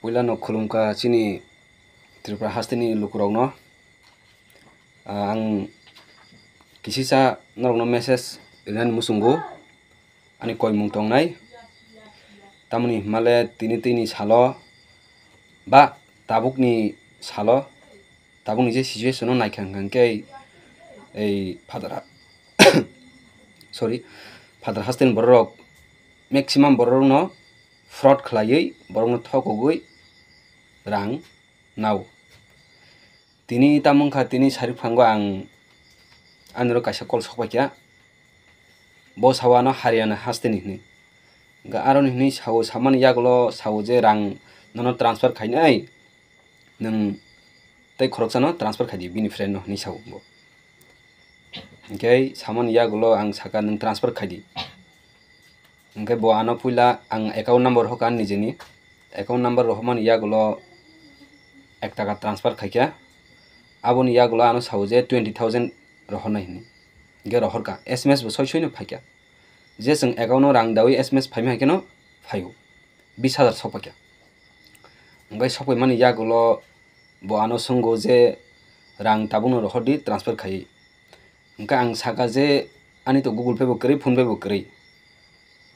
Pula no khulumka chini Tripura hastini lukurogno ang kisisa norogno message ilan musungo ani koi mungtong nai tamuni male tini salo ba tabukni salo tabukni je situation no naikhang ke ei phadara sorry phadar hastin borok maximum borok no fraud khlaiui borok no thokogui rang nau tini tamungkha tini sarik phango ang anro kaisa call sokpaikya bo sawano Haryana hastini hini ga aroni hini sawo samani yagulo sawo je rang nono transfer khainai nang tei khoroksano transfer khaidi bini friend no hini sawo bo okay samani yagulo ang saka nang transfer khaidi okay bo ano puila ang account number hokan nijeni account number rohman yagulo 1 taka transfer khaikya aboni yagulo ano sawo je 20,000 rohona hini ge rohorka sms bo soi no phaikya je sing account no rang dawi sms phaimi hakeno phayo 20,000 sopakya ngai sopoi mani yagulo bo ano sungo je rang tabuno rohodi transfer khai ngka ang saka je ani to Google Pay bo kri phone Pay bo kri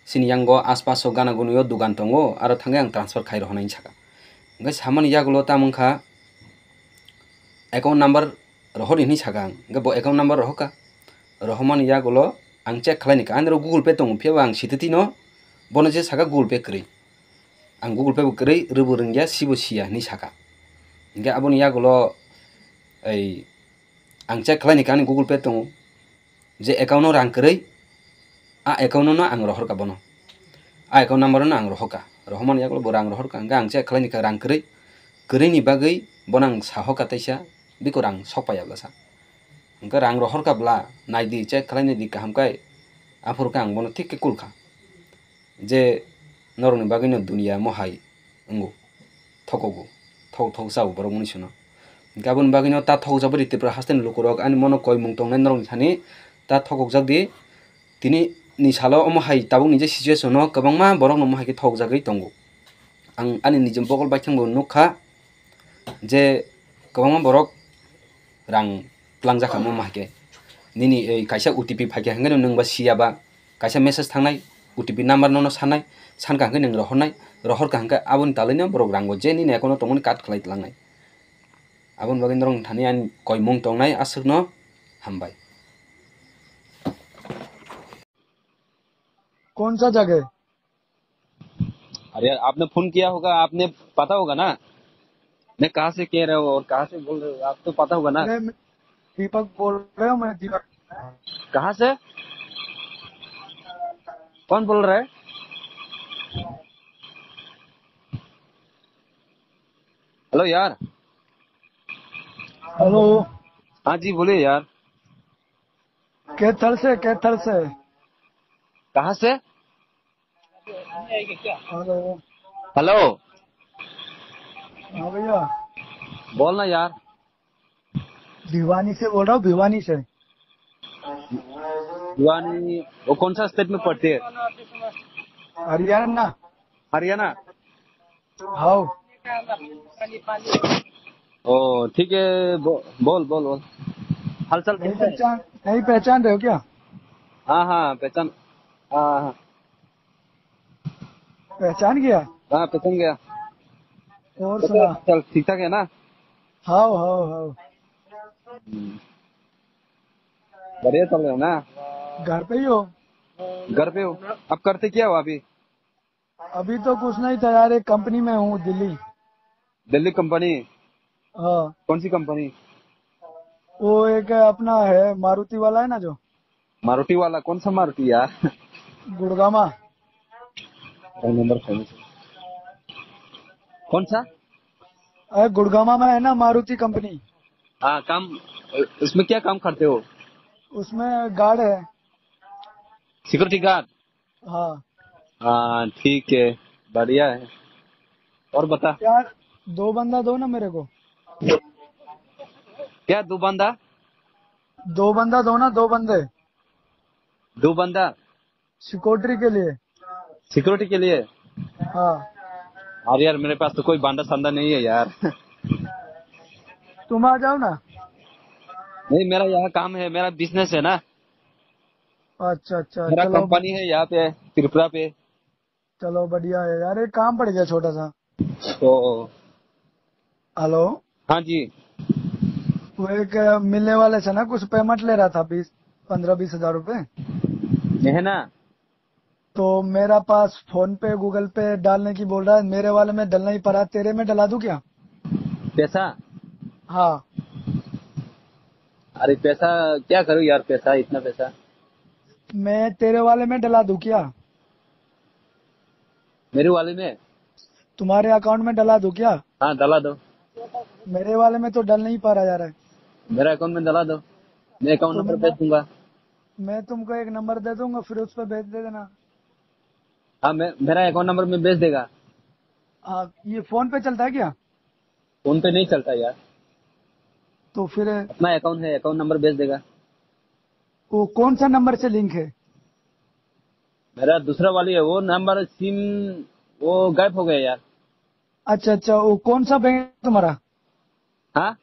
sini yango aspaso gana gunuyo dugan tongo aro thange ang transfer khai rohonai saka ngai samani yagulo tamungkha account number rohori ni saka ngai bo account number rohoka rohman yagulo ang check khlaini ka andro Google Pay tong pheba ang sititi no bono je saka Google Pay kri ang Google Pay bo kri rubu ringya sibo sia ni saka ngai aboni yagulo ei ang check khlaini ka ni Google Pay tong je account no rang kri a account no ang rohorka bono a account number no ang rohoka rohman yagulo bo rang rohorka ngai ang check khlaini ka rang kri ni bagui bonang sahoka taisa biko rang sokpaya blasa ngka rang rohorka bla naidi check khlaini di kahamkai afurka ang bono thik ke kulkha je noroni bagui no dunia mohai ngo thokogo thok sau borok muni suno gabon bagui no ta thok jabri Tripura hasten lukurok ani mono koi mungtong nai norong thani ta thokok jagdi tini ni salo mohai tabuk nije situation no kabangma borok no mohai ke thok jagui tongo ang ani nijum bokol baithang bo nukha je kabangma borok rang plangjaka mo mahke nini ei kaisa OTP phaikya hangeno ningba siaba kaisa message thangnai OTP number no sanai sanka hangke ning rohornai rohorka hangke abon talino borok rango je nini ekono tongoni kat khlai tlangnai abon bagin rong thani an koi mung tongnai asukno hambai कौन सा जगह? अरे यार आपने phone किया होगा, आपने पता होगा ना मैं कहाँ से कह रहे हो और कहाँ से बोल रहे हो, आप तो पता होगा ना। अरे दीपक बोल रहे हो? मैं दीपक। कहाँ से? कौन बोल रहा है? हेलो यार। हेलो। हाँ जी बोलिए यार। कैथल से कहाँ से? हेलो। हेलो हाँ भैया बोलना यार। भिवानी से बोल रहा हूँ, भिवानी से। भिवानी वो कौन सा स्टेट में पड़ती है? हरियाणा। हरियाणा। हाँ। ओ ठीक है, बोल हालचाल कैसा है? नहीं पहचान रहे हो क्या? हाँ हाँ पहचान। हाँ पहचान गया? हाँ पहचान गया। और सुना? चल ठीक ठाक है ना? हाँ। बढ़िया चल रहे हो ना? घर पे ही हो? घर पे हो। अब करते क्या हो अभी? अभी तो कुछ नहीं था यार, एक कंपनी में हूँ दिल्ली कंपनी? हाँ। कौन सी कंपनी? वो एक अपना है मारुति वाला है ना, जो मारुति वाला। कौन सा मारुति यार? गुड़गामा। नंबर कौन सा? अरे गुड़गामा में है ना मारुति कंपनी। हाँ काम उसमें क्या काम करते हो? उसमें गार्ड है, सिक्योरिटी गार्ड। हाँ। हाँ ठीक है, बढ़िया है। और बता यार 2 बंदा दो ना मेरे को। क्या 2 बंदा? 2 बंदा दो ना, 2 बंदे 2 बंदा सिक्योरिटी के लिए। सिक्योरिटी के लिए? हाँ। अरे यार मेरे पास तो कोई बांदा सांदा नहीं है यार। तुम आ जाओ ना। नहीं, मेरा यहाँ काम है, मेरा बिजनेस है ना। अच्छा अच्छा, मेरा चलो कंपनी है यहाँ पे त्रिपुरा पे। चलो बढ़िया है यार, एक काम पड़ गया छोटा सा। तो हेलो। हाँ जी। वो एक मिलने वाले से ना कुछ पेमेंट ले रहा था, 15-20 हजार रुपए। है ना। तो मेरा पास फोन पे गूगल पे डालने की बोल रहा है, मेरे वाले में डलना ही पड़ा, तेरे में डला दूं क्या? पैसा? हाँ। अरे पैसा क्या करूँ यार, पैसा इतना पैसा। मैं तेरे वाले में डला दूं क्या? मेरे वाले में? तुम्हारे अकाउंट में डला दूं क्या? हाँ डला दो। मेरे वाले में तो डल नहीं पा रहा जा रहा है। मेरा अकाउंट में डला दो, मैं अकाउंट तो नंबर भेज दूंगा। मैं तुमको एक नंबर दे दूंगा, फिर उस पर भेज दे देना। हाँ, मैं मेरा अकाउंट नंबर में भेज देगा। हाँ, ये फोन पे चलता है क्या? फोन पे नहीं चलता यार। तो फिर अपना अकाउंट है, अकाउंट नंबर भेज देगा। वो कौन सा नंबर से लिंक है? मेरा दूसरा वाली है, वो नंबर सिम वो गायब हो गया यार। अच्छा अच्छा, वो कौन सा बैंक है तुम्हारा? हाँ।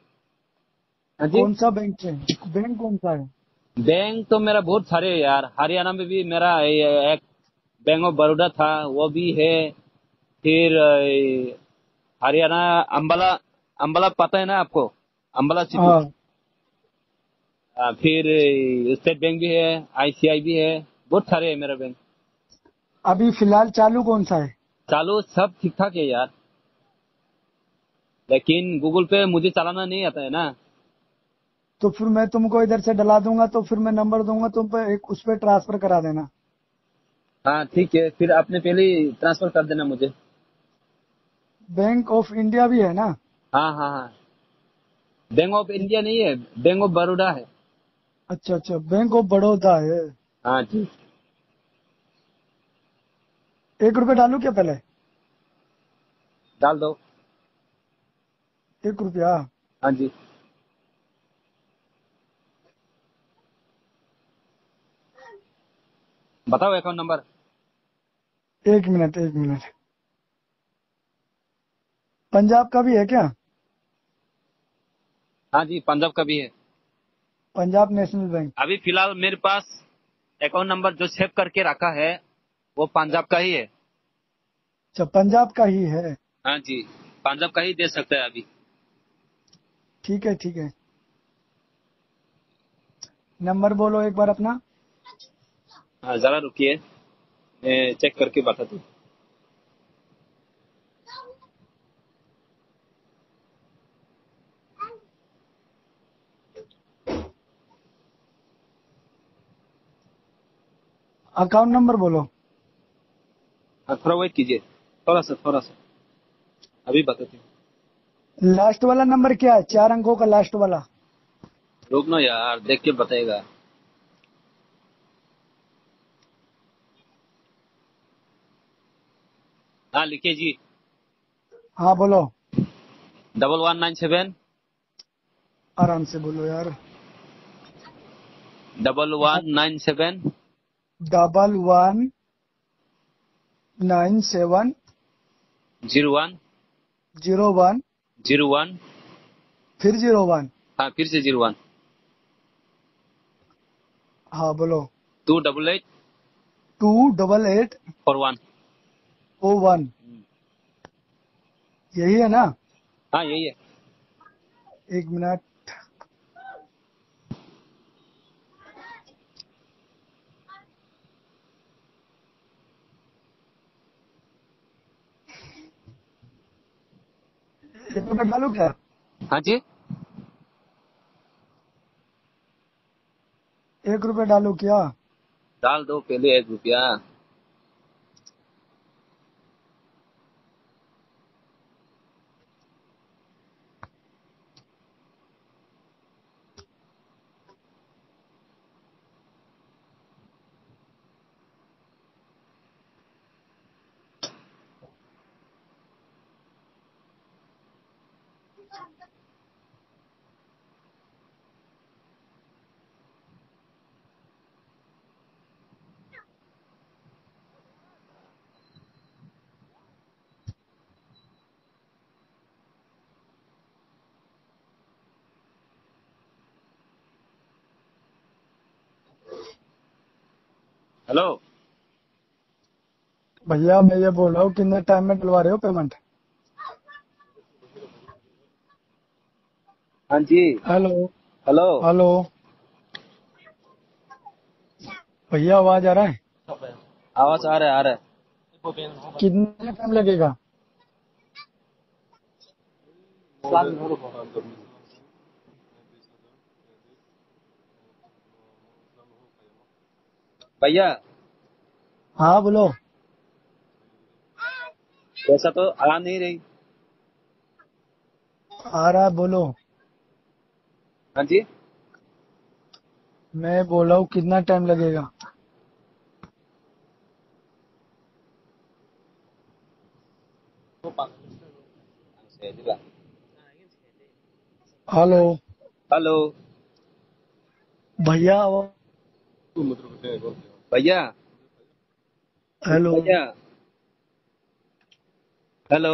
हाँ जी। कौन सा बैंक है? बैंक कौन सा है? बैंक तो मेरा बहुत सारे है यार, हरियाणा में भी मेरा एक बैंक ऑफ बड़ौदा था, वो भी है। फिर हरियाणा अंबाला, अंबाला पता है ना आपको? अंबाला सिटी। हाँ। फिर स्टेट बैंक भी है, आईसीआई भी है। बहुत सारे है मेरा बैंक। अभी फिलहाल चालू कौन सा है? चालू सब ठीक ठाक है यार, लेकिन गूगल पे मुझे चलाना नहीं आता है ना। तो फिर मैं तुमको इधर से डला दूंगा, तो फिर मैं नंबर दूंगा तुम पे, एक उस पे ट्रांसफर करा देना। हाँ ठीक है, फिर आपने पहले ही ट्रांसफर कर देना मुझे। बैंक ऑफ इंडिया भी है ना? हाँ हाँ हाँ। बैंक ऑफ इंडिया नहीं है, बैंक ऑफ बड़ौदा है। अच्छा अच्छा, बैंक ऑफ बड़ौदा है। हाँ जी। 1 रुपए डालू क्या पहले? डाल दो। 1 रुपया। हाँ जी। बताओ account number. 1 minute 1 minute. Punjab का भी है क्या? हाँ जी, पंजाब का भी है। Punjab national bank. अभी फिलहाल मेरे पास अकाउंट नंबर जो सेव करके रखा है वो पंजाब का ही है। अच्छा, पंजाब का ही है। हाँ जी, पंजाब का ही दे सकता है अभी। ठीक है ठीक है। नंबर बोलो एक बार अपना। हाँ जरा रुकिए, मैं चेक करके बताता हूँ। अकाउंट नंबर बोलो। हाँ थोड़ा वेट कीजिए, थोड़ा सा अभी बताती हूँ। लास्ट वाला नंबर क्या है? 4 अंकों का लास्ट वाला। रुकना यार, देख के बताएगा। हाँ लिखिए जी। हाँ बोलो। 1197। आराम से बोलो यार। 1197। 1197 01। 01 01। फिर 01। हाँ फिर से 01। हाँ बोलो। 288। 288 41। 01। यही है ना? हाँ यही है। 1 मिनट। एक रुपये डालू क्या? हाँ जी। 1 रुपये डालू क्या? डाल दो पहले 1 रुपया। हेलो। भैया मैं ये बोल रहा हूँ कितने टाइम में डलवा रहे हो पेमेंट? हाँ जी। हेलो। हेलो। हेलो भैया आवाज आ रहा है? आवाज आ रहा है, आ रहा है। कितना टाइम लगेगा? भैया हाँ बोलो। पैसा तो आ नहीं रही। आ रहा है बोलो। हाँ जी। मैं बोल रहा हूँ कितना टाइम लगेगा? हेलो हेलो भैया भैया। हेलो भैया हेलो।